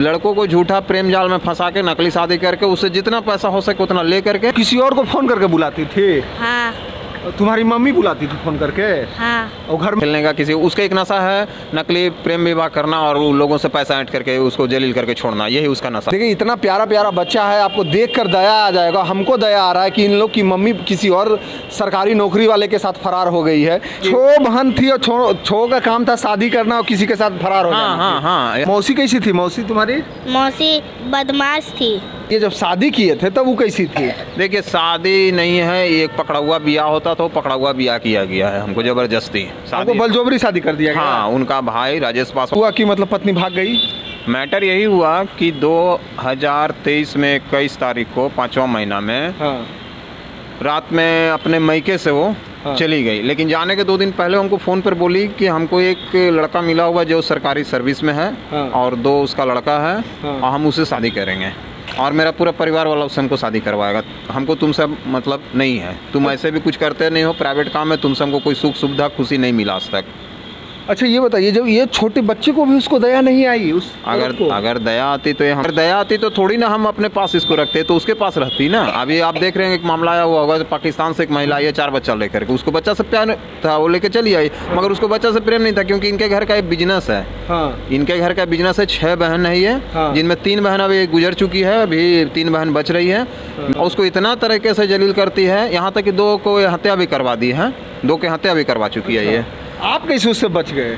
लड़कों को झूठा प्रेम जाल में फंसा के नकली शादी करके उससे जितना पैसा हो सके उतना ले करके किसी और को फोन करके बुलाती थी? हाँ। तुम्हारी मम्मी बुलाती थी फोन करके? हाँ। और घर में खेलने का किसी उसका एक नशा है, नकली प्रेम विवाह करना और लोगों से पैसा ऐंठ करके उसको जलील करके छोड़ना, यही उसका नशा। देखिए इतना प्यारा प्यारा बच्चा है, आपको देख कर दया आ जाएगा। हमको दया आ रहा है कि इन लोग की मम्मी किसी और सरकारी नौकरी वाले के साथ फरार हो गई है। छो बहन थी और छो का काम था शादी करना और किसी के साथ फरार हो जाना। हाँ हाँ। मौसी कैसी थी? मौसी तुम्हारी? मौसी बदमाश थी। ये जब शादी किए थे तब वो कैसी थी? देखिए शादी नहीं है, ये एक पकड़ा हुआ बिया होता तो पकड़ा हुआ बिया किया गया है हमको जबरदस्ती। आपको बलजोबरी शादी कर दिया गया? हाँ, उनका भाई राजेश पास हुआ कि मतलब पत्नी भाग गई। मैटर यही हुआ कि 2023 में 21 तारीख को 5वां महीना में हाँ। रात में अपने मैके से वो चली गई, लेकिन जाने के 2 दिन पहले हमको फ़ोन पर बोली कि हमको एक लड़का मिला हुआ जो सरकारी सर्विस में है और 2 उसका लड़का है और हम उससे शादी करेंगे और मेरा पूरा परिवार वाला उससे हमको शादी करवाएगा। हमको तुमसे मतलब नहीं है, तुम ऐसे भी कुछ करते नहीं हो, प्राइवेट काम है, तुमसे हमको कोई सुख सुविधा खुशी नहीं मिला आज तक। अच्छा ये बताइए, जब ये छोटे बच्चे को भी उसको दया नहीं आई उस अगर दया आती तो अगर दया आती तो थोड़ी ना हम अपने पास इसको रखते, तो उसके पास रहती ना। अभी आप देख रहे हैं एक मामला आया हुआ होगा, पाकिस्तान से एक महिला आई है 4 बच्चा लेकर के, उसको बच्चा से प्यार था, वो लेके चली आई, मगर उसको बच्चा से प्रेम नहीं था क्योंकि इनके घर का एक बिजनेस है। इनके घर का बिजनेस है, 6 बहन है ये, जिनमें 3 बहन अभी गुजर चुकी है, अभी 3 बहन बच रही है। उसको इतना तरीके से जलील करती है, यहाँ तक कि 2 को हत्या भी करवा दी है, 2 की हत्या भी करवा चुकी है ये। आप कैसे उससे बच गए?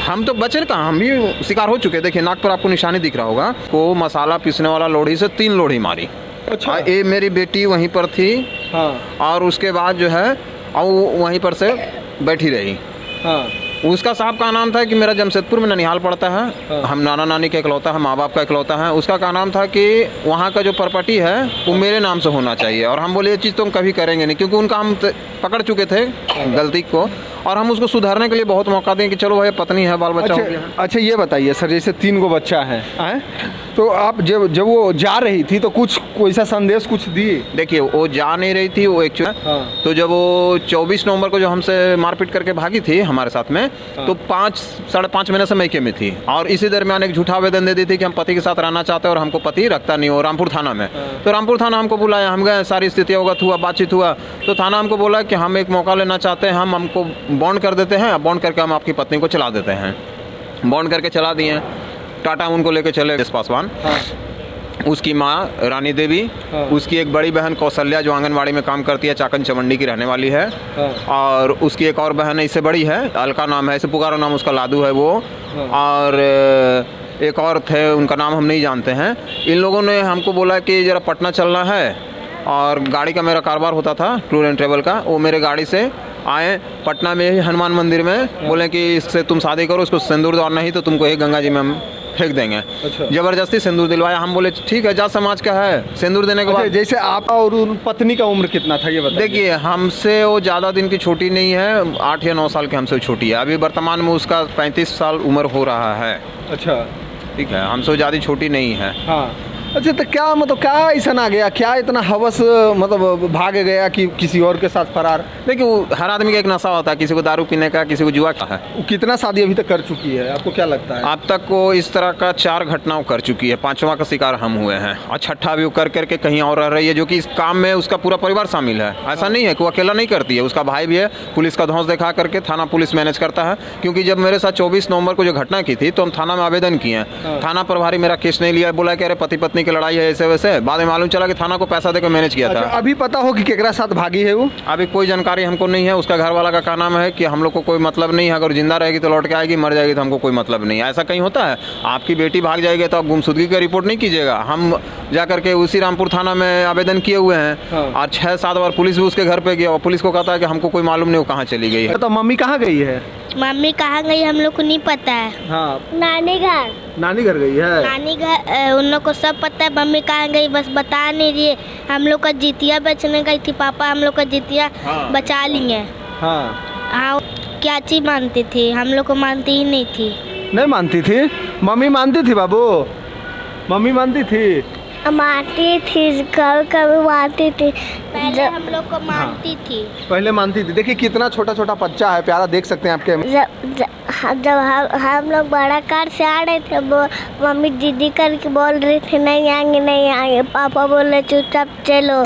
हम तो बचे कहाँ, हम भी शिकार हो चुके। देखिए नाक पर आपको निशानी दिख रहा होगा, को मसाला पीसने वाला लोढ़ी से 3 लोढ़ी मारी। अच्छा। ये मेरी बेटी वहीं पर थी। हाँ। और उसके बाद जो है वहीं पर से बैठी रही। हाँ। उसका साहब का नाम था कि मेरा जमशेदपुर में ननिहाल पड़ता है। हाँ। हम नाना नानी का इकलौता है, माँ बाप का इकलौता है। उसका का नाम था कि वहाँ का जो प्रॉपर्टी है वो मेरे नाम से होना चाहिए, और हम बोले ये चीज़ तो हम कभी करेंगे नहीं, क्योंकि उनका हम पकड़ चुके थे गलती को, और हम उसको सुधारने के लिए बहुत मौका दें कि चलो भाई पत्नी है, बाल बच्चा हो गया। अच्छा ये बताइए सर, जैसे 3 को बच्चा है तो आप जब वो जा रही थी तो कोई सा संदेश कुछ दिए? देखिए वो जा नहीं रही थी वो एक्चुअली। तो जब वो 24 नवंबर को जो हमसे मारपीट करके भागी थी हमारे साथ में, तो 5 साढ़े 5 महीने से मैके में थी, और इसी दरमियान एक झूठा आवेदन दे दी थी कि हम पति के साथ रहना चाहते हैं और हमको पति रखता नहीं हो, रामपुर थाना में। तो रामपुर थाना हमको बुलाया, हम गए, सारी स्थिति अवगत हुआ, बातचीत हुआ, तो थाना हमको बोला कि हम एक मौका लेना चाहते हैं, हमको बॉन्ड कर देते हैं, बॉन्ड करके हम आपकी पत्नी को चला देते हैं। बॉन्ड करके चला दिए। टाटा उनको लेके चले पासवान। उसकी माँ रानी देवी, उसकी एक बड़ी बहन कौशल्या जो आंगनवाड़ी में काम करती है, चाकन चवंडी की रहने वाली है, और उसकी एक और बहन है, इससे बड़ी है, अलका नाम है, इसे पुकारो नाम उसका लादू है वो, और एक और थे, उनका नाम हम नहीं जानते हैं। इन लोगों ने हमको बोला कि ज़रा पटना चलना है, और गाड़ी का मेरा कारोबार होता था टूर एंड ट्रेवल का, वो मेरे गाड़ी से आए पटना में ही हनुमान मंदिर में, बोले कि इससे तुम शादी करो, इसको सिंदूर दो, नहीं तो तुमको एक गंगा जी में हम फेंक देंगे। अच्छा। जबरदस्ती सिंदूर दिलवाया। हम बोले ठीक है, जात समाज का है। सिंदूर देने के बाद जैसे आप और उन पत्नी का उम्र कितना था ये बताइए? देखिए हमसे वो ज़्यादा दिन की छोटी नहीं है, 8 या 9 साल की हमसे छोटी है। अभी वर्तमान में उसका 35 साल उम्र हो रहा है। अच्छा ठीक है, हमसे ज़्यादा छोटी नहीं है। हाँ। अच्छा तो क्या मतलब क्या ऐसा आ गया, क्या इतना हवस मतलब भाग गया कि किसी और के साथ फरार? देखिए वो हर आदमी का एक नशा होता है, किसी को दारू पीने का, किसी को जुआ का है। वो कितना शादी अभी तक कर चुकी है, आपको क्या लगता है? अब तक वो इस तरह का 4 घटनाओं कर चुकी है, 5वां का शिकार हम हुए हैं, और 6ठा भी वो कर करके कहीं और रह रही है, जो कि इस काम में उसका पूरा परिवार शामिल है। ऐसा नहीं है कि वो अकेला नहीं करती है, उसका भाई भी है, पुलिस का धौंस दिखा करके थाना पुलिस मैनेज करता है। क्योंकि जब मेरे साथ 24 नवंबर को जो घटना की थी तो हम थाना में आवेदन किए, थाना प्रभारी मेरा केस नहीं लिया, बोला कि अरे पति पत्नी की लड़ाई है ऐसे वैसे। बाद में मालूम चला कि थाना को पैसा देकर मैनेज किया था। अभी पता हो कि केकरा साथ भागी है वो? अभी कोई जानकारी हमको नहीं है। उसका घर वाला का नाम है कि हम लोग को कोई मतलब नहीं है, अगर जिंदा रहेगी तो लौट के आएगी, मर जाएगी तो हमको कोई मतलब नहीं है। ऐसा कहीं होता है? आपकी बेटी भाग जाएगी तो आप गुमशुदगी का रिपोर्ट नहीं कीजिएगा। हम जा करके उसी रामपुर थाना में आवेदन किए हुए हैं, और 6-7 बार पुलिस भी उसके घर पे गया, और पुलिस को कहता है कि हमको कोई मालूम नहीं वो कहाँ चली गई है। तो मम्मी कहाँ गई है? मम्मी कहाँ गई हम लोग को नहीं पता है। हाँ। नानी घर। नानी घर गई है? नानी घर उन लोग को सब पता है, मम्मी कहाँ गई बस बता नहीं रही। हम लोग का जितिया बेचने गई थी, पापा हम लोग का जितिया बचा लिए। हाँ। क्या चीज मानती थी, हम लोग को मानती ही नहीं थी। नहीं मानती थी? मम्मी मानती थी बाबू, मम्मी मानती थी? मानती थी, कभी कभी मानती थी, पहले हम लोग को मानती थी। पहले मानती थी। देखिए कितना छोटा छोटा बच्चा है, प्यारा, देख सकते हैं आपके। जब हम लोग बड़ा कार से आ रहे थे वो मम्मी जिद्दी करके बोल रही थी नहीं आएंगे। पापा बोल रहे चुपचाप चलो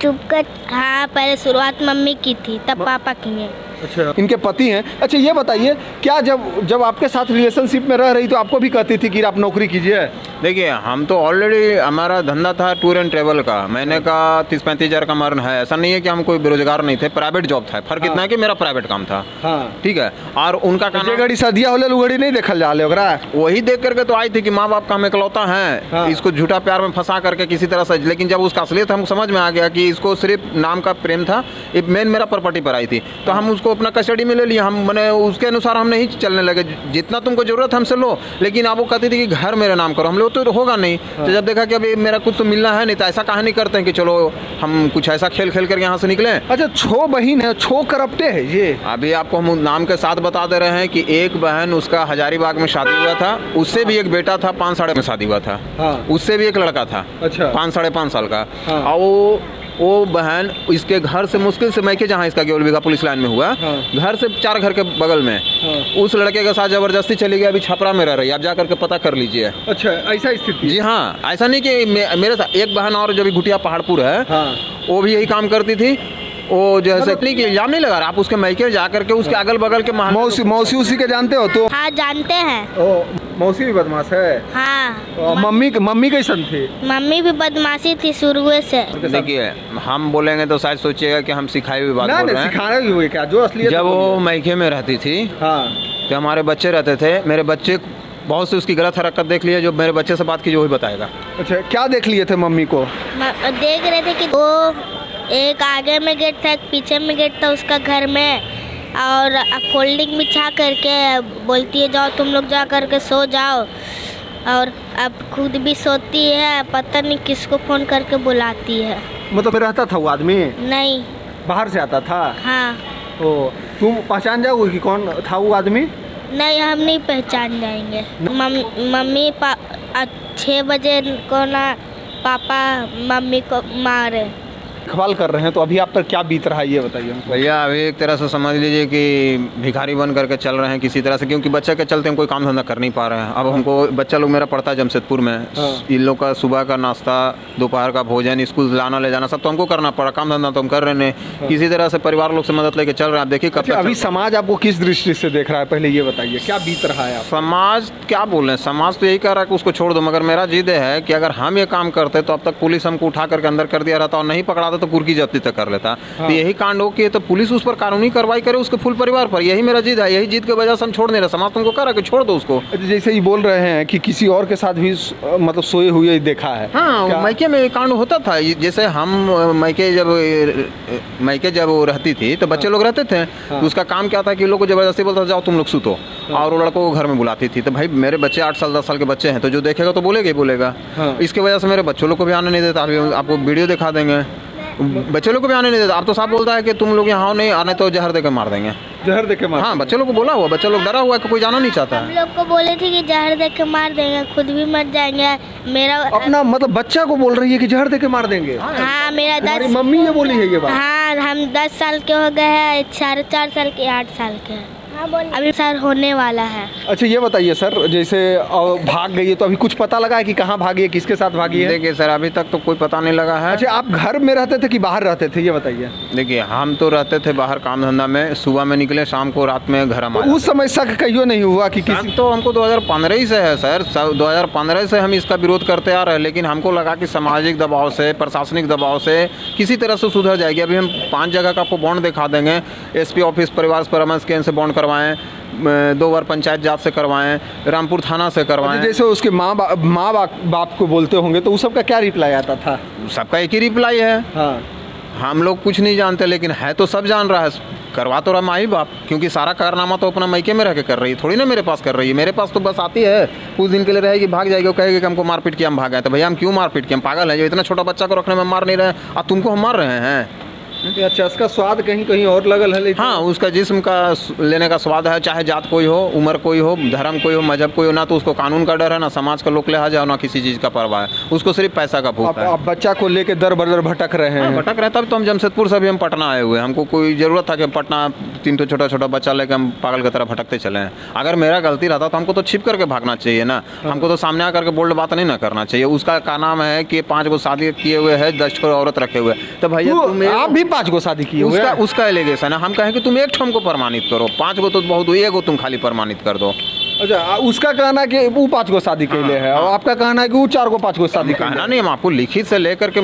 चुप कर। हाँ पहले शुरुआत मम्मी की थी तब पापा किए। अच्छा, इनके पति हैं। अच्छा ये बताइए, क्या जब आपके साथ रिलेशनशिप में रह रही तो आपको भी कहती थी कि आप नौकरी कीजिए? देखिए हम तो ऑलरेडी हमारा धंधा था टूर एंड ट्रेवल का। मैंने कहा 30-35 हज़ार का मर्न है। ऐसा नहीं है कि हम कोई बेरोजगार नहीं थे, प्राइवेट जॉब था। फर्क इतना है कि मेरा प्राइवेट काम था। हाँ ठीक है। और उनका जे घड़ी सदिया होले लुगड़ी नहीं देखल जा ले ओकरा। वही देख करके तो आई थी कि माँ बाप का हम इकलौता है। हाँ। इसको झूठा प्यार में फंसा करके किसी तरह से, लेकिन जब उसका असलियत हमको समझ में आ गया कि इसको सिर्फ नाम का प्रेम था, ये मेन मेरा प्रॉपर्टी पर आई थी, तो हम उसको अपना कस्टडी में ले लिया। हम मैंने उसके अनुसार हम नहीं चलने लगे। जितना तुमको जरूरत हमसे लो, लेकिन अब वो कहती थी कि घर मेरे नाम करो। हम लोग तो होगा नहीं। तो जब देखा कि अभी मेरा कुछ तो मिलना है नहीं, तो ऐसा कहा नहीं करते हैं कि चलो हम कुछ ऐसा खेल करके यहाँ से निकले। अच्छा, छो बहन है, छो करप्टे है ये। अभी आपको हम नाम के साथ बता दे रहे हैं कि एक बहन उसका हजारीबाग में शादी हुआ था, उससे भी एक बेटा था 5-5.5 में शादी हुआ था। हाँ। उससे भी एक लड़का था। अच्छा। 5-5.5 साल का। हाँ। और वो बहन इसके घर से मुश्किल से मैके जहाँ इसका केवल बीघा पुलिस लाइन में हुआ। हाँ। घर से 4 घर के बगल में। हाँ। उस लड़के के साथ जबरदस्ती चली गई। अभी छपरा में रह रही है, आप जा करके पता कर लीजिए। अच्छा, ऐसा स्थिति? जी हाँ, ऐसा नहीं कि मेरे साथ एक बहन और जो भी घुटिया पहाड़पुर है। हाँ। वो भी यही काम करती थी। वो जैसे कि इल्जाम नहीं लगा रहा, आप उसके मैके जा करके उसके अगल बगल के मौसी उसी के जानते हो तो? हाँ जानते हैं। ओ, मौसी भी बदमाश है? हाँ। मम्मी कैसन थी? मम्मी भी बदमाशी थी शुरू से। देखिए हम बोलेंगे तो शायद सोचिएगा कि हम सिखाई हुई बात बोल रहे हैं। सिखाना भी हुई क्या? जो असली जब वो मैके में रहती थी। हाँ। तो हमारे बच्चे रहते थे। मेरे बच्चे बहुत से उसकी गलत हरकत देख लिए। जो मेरे बच्चे से बात की जो वही बताएगा। अच्छा, क्या देख लिए थे मम्मी को? देख रहे थे कि वो एक आगे में गेट था, एक पीछे में गेट था उसका घर में, और फोल्डिंग बिछा करके बोलती है जाओ तुम लोग जा करके सो जाओ, और अब खुद भी सोती है, पता नहीं किसको फ़ोन करके बुलाती है। मतलब रहता था वो आदमी? नहीं, बाहर से आता था। हाँ। ओ, तुम पहचान जाओगे कि कौन था वो आदमी? नहीं, हम नहीं पहचान जाएंगे। मम्मी 6 बजे को ना पापा मम्मी को मारे। सवाल कर रहे हैं, तो अभी आप पर क्या बीत रहा है ये बताइए हमको। भैया अभी एक तरह से समझ लीजिए कि भिखारी बन करके चल रहे हैं किसी तरह से, क्योंकि बच्चे के चलते हम कोई काम धंधा कर नहीं पा रहे हैं। अब हमको बच्चा लोग मेरा पढ़ता है जमशेदपुर में। इन लोग का सुबह का नाश्ता, दोपहर का भोजन, स्कूल लाना ले जाना सब तो हमको करना पड़ा। काम धंधा तो हम कर रहे हैं। किसी तरह से परिवार लोग से मदद लेके चल रहे हैं। आप देखिए कब अभी समाज आपको किस दृष्टि से देख रहा है, पहले ये बताइए क्या बीत रहा है? समाज क्या बोल रहे हैं, समाज तो यही कह रहा है कि उसको छोड़ दो, मगर मेरा जिद है कि अगर हम ये काम करते तो अब तक पुलिस हमको उठा करके अंदर कर दिया रहता, और नहीं पकड़ाता तो कुर्की जब्ती तक कर लेता। हाँ। तो यही कांड हो कि तो पुलिस उस पर कानूनी कार्रवाई करे, उसके फुल परिवार पर। यही मेरा जिद है। यही जिद की वजह से हम छोड़ नहीं रहे। समाज तुमको कह रहा है कि छोड़ दो उसको। जैसे ये बोल रहे हैं कि किसी और के साथ भी मतलब सोए हुए देखा है। हाँ, मैके में कांड होता था। जैसे हम मैके जब वो रहती थी तो बच्चे लोग रहते थे। हाँ। तो उसका काम क्या था कि लोग को जबरदस्ती बोलता था जाओ तुम लोग सुतो, और वो लड़कों को घर में बुलाती थी। तो भाई मेरे बच्चे 8 साल 10 साल के बच्चे हैं, तो जो देखेगा तो बोलेगा ही बोलेगा। हाँ। इसकी वजह से मेरे बच्चों लोग को भी आने नहीं देता। अभी आपको वीडियो दिखा देंगे, बच्चे लोग को भी आने नहीं देता। अब तो साहब बोलता है कि तुम लोग यहाँ नहीं आने तो जहर देकर मार देंगे। जहर देके मार? हाँ, बच्चे लोग को बोला हुआ, बच्चे लोग डरा हुआ है कि कोई जाना नहीं चाहता हम लोग को बोले थे कि जहर देके मार देंगे, खुद भी मर जाएंगे। मेरा अपना मतलब बच्चा को बोल रही है कि जहर देके मार देंगे? हाँ, मेरा 10। मम्मी ये बोली है ये बात? हाँ, हम 10 साल के हो गए हैं, 4.5 साल के, 8 साल के हैं। अभी सर होने वाला है। अच्छा ये बताइए सर, जैसे भाग गई है तो अभी कुछ पता लगा है कि कहाँ भागी है, किसके साथ भागी है? देखिए सर, अभी तक तो कोई पता नहीं लगा है। अच्छा, आप घर में रहते थे कि बाहर रहते थे, ये बताइए। देखिए हम तो रहते थे बाहर काम धंधा में। सुबह में निकले, शाम को रात में घर हमारे। उस समय शक कहियो नहीं हुआ कि किसी? तो हमको 2015 ही से है सर। 2015 से हम इसका विरोध करते आ रहे हैं, लेकिन हमको लगा कि सामाजिक दबाव से, प्रशासनिक दबाव से किसी तरह से सुधर जाएगी। अभी हम 5 जगह का आपको बॉन्ड दिखा देंगे। SP ऑफिस, परिवार परामर्श केंद्र से बॉन्ड करवाएं, 2 बार पंचायत जात से करवाएं, रामपुर थाना से करवाएं। जैसे उसके माँ बाप को बोलते होंगे तो उस सबका क्या रिप्लाई आता था? सबका एक ही रिप्लाई है। हाँ। हम लोग कुछ नहीं जानते, लेकिन है तो सब जान रहा है। करवा तो रहा माई बाप, क्योंकि सारा कारनामा तो अपना मैके में रह के कर रही है, थोड़ी ना मेरे पास कर रही है। मेरे पास तो बस आती है, कुछ दिन के लिए रहेगी, भाग जाएगी, वो कहेगी कि हमको मारपीट किया, हम भाग गए। तो भैया हम क्यों मारपीट किया? हम पागल हैं जो इतना छोटा बच्चा को रखने में मार नहीं रहे, और तुमको हम मार रहे हैं? अच्छा, इसका स्वाद कहीं कहीं और लगल है लेकिन हाँ, उसका जिस्म का लेने का स्वाद है, चाहे जात कोई हो, उम्र कोई हो, धर्म कोई हो, मजहब कोई हो, ना तो उसको कानून का डर है, ना समाज का लोक लिहाज है, ना किसी चीज़ का परवाह है, उसको सिर्फ पैसा का भूख है। आप बच्चा को लेके दर बदर भटक रहे हैं। भटक रहे, तब तो हम जमशेदपुर से भी हम पटना आए हुए हैं। हमको कोई ज़रूरत था कि पटना 3 तो छोटा छोटा बच्चा लेकर हम पागल की तरह भटकते चले हैं। अगर मेरा गलती रहता तो हमको तो छिप करके भागना चाहिए ना, हमको तो सामने आकर के बोल्ड बात नहीं ना करना चाहिए। उसका क्या नाम है कि 5 गो शादी किए हुए है, 10 ठो औरत रखे हुए, तो भैया आप भी 5 गो शादी किए हुए हैं? उसका एलिगेशन है। हम कहें कि तुम एक ठो हमको प्रमाणित करो, 5 गो तो बहुत, 1 गो तुम खाली प्रमाणित कर दो। अच्छा, उसका कहना है कि वो 5 गो शादी के लिए है, और आपका कहना है कि वो 4 गो 5 गो शादी कहना नहीं, हम आपको लिखित से लेकर के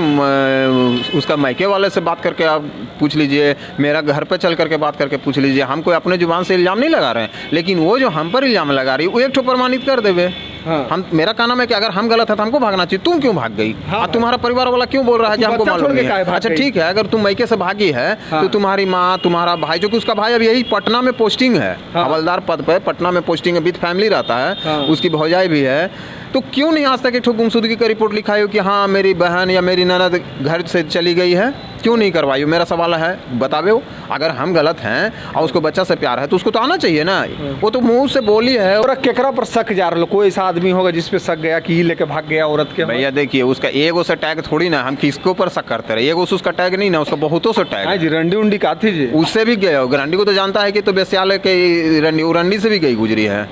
उसका मायके वाले से बात करके आप पूछ लीजिए, मेरा घर पे चल करके बात करके पूछ लीजिए। हम कोई अपने जुबान से इल्ज़ाम नहीं लगा रहे हैं, लेकिन वो जो हम पर इल्ज़ाम लगा रही है वो एक ठो प्रमाणित कर देवे। हाँ। हम, मेरा कहना है कि अगर हम गलत है तो हमको भागना चाहिए। तुम क्यों भाग गई? हाँ, तुम्हारा परिवार वाला क्यों बोल रहा है कि हमको मालूम नहीं है? अच्छा ठीक है, अगर तुम मैके से भागी है तो तुम्हारी माँ, तुम्हारा भाई, जो कि उसका भाई अभी यही पटना में पोस्टिंग है, हवलदार पद पे पटना में पोस्टिंग है, विद फैमिली रहता है, उसकी भौजाई भी है, तो क्यों नहीं आज तक एक ठो गुमशुदगी का रिपोर्ट लिखाई हो कि हाँ मेरी बहन या मेरी ननद घर से चली गई है? क्यों नहीं करवाई हो? मेरा सवाल है, बतावे हो। अगर हम गलत हैं और उसको बच्चा से प्यार है तो उसको तो आना चाहिए ना। वो तो मुंह से बोली है। और केकरा पर शक जा रहा, कोई ऐसा आदमी होगा जिस पे शक गया कि ये लेके भाग गया औरत के? भैया देखिए, उसका एगो से टैग थोड़ी ना, हम किसको पर शक करते रहे। एगो से उसका टैग नहीं ना, उसका बहुतों से टैग है। जी, रंडी उंडी का थी जी, उससे भी गया हो। रंडी को तो जानता है कि तो बेस्यालय के रंडी से भी गई गुजरी है।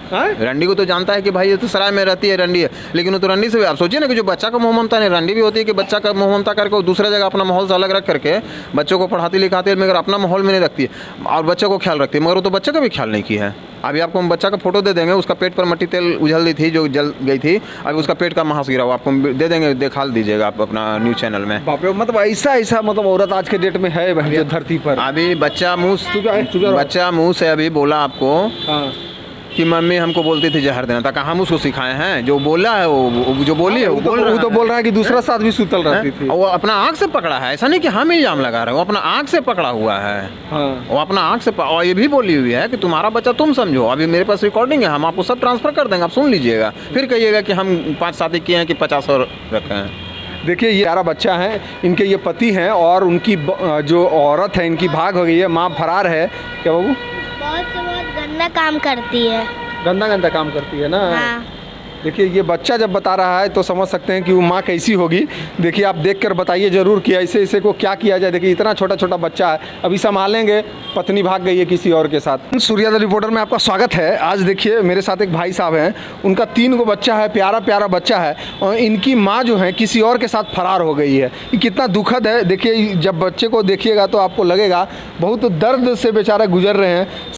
रंडी को तो जानता है कि भाई ये तो सराय में रहती है, रंडी है, लेकिन वो तो रंडी से भी, आप सोचिए ना कि जो बच्चा का मोह ममता नहीं, रंडी भी होती है कि बच्चा का मोह ममता करके दूसरे जगह अपना माहौल से अलग रख करके बच्चों को पढ़ाती लिखाती है, मगर अपना माहौल में नहीं रखती है और बच्चों को ख्याल रखती है, मगर वो तो बच्चे का भी ख्याल नहीं किया है। अभी आपको हम बच्चा का फोटो दे देंगे, उसका पेट पर मट्टी तेल उछल दी थी जो जल गई थी, अभी उसका पेट का महास गिरा हुआ आपको दे देंगे, देखा दीजिएगा आप अपना न्यूज़ चैनल में। मतलब ऐसा मतलब औरत आज के डेट में है धरती पर। अभी बच्चा मुँह से अभी बोला आपको कि मम्मी हमको बोलती थी जहर देना, ताकि हम उसको सिखाए हैं? जो बोला है वो जो बोली है वो बोल रहा है कि दूसरा साथ भी सुतल रहती थी। वो अपना आँख से पकड़ा है, ऐसा नहीं कि हम इल्जाम लगा रहे हैं, वो अपना आँख से पकड़ा हुआ है। वो अपना आँख से और ये भी बोली हुई है कि तुम्हारा बच्चा तुम समझो। अभी मेरे पास रिकॉर्डिंग है, हम आपको सब ट्रांसफर कर देंगे, आप सुन लीजिएगा, फिर कहिएगा कि हम 5 शादी किए हैं कि 50 और रखे हैं। देखिए, ये 11 बच्चा है, इनके ये पति हैं और उनकी जो औरत है इनकी भाग हो गई है, माँ फरार है। क्या बाबू? बहुत गंदा काम करती है। गंदा काम करती है ना? हाँ। देखिए, ये बच्चा जब बता रहा है तो समझ सकते हैं कि वो माँ कैसी होगी। देखिए, आप देखकर बताइए ज़रूर कि ऐसे को क्या किया जाए। देखिए, इतना छोटा बच्चा है, अभी संभालेंगे, पत्नी भाग गई है किसी और के साथ। सूर्योदय रिपोर्टर में आपका स्वागत है। आज देखिए, मेरे साथ एक भाई साहब हैं, उनका 3 गो बच्चा है, प्यारा बच्चा है, और इनकी माँ जो है किसी और के साथ फरार हो गई है। ये कितना दुखद है। देखिए, जब बच्चे को देखिएगा तो आपको लगेगा बहुत दर्द से बेचारे गुजर रहे हैं।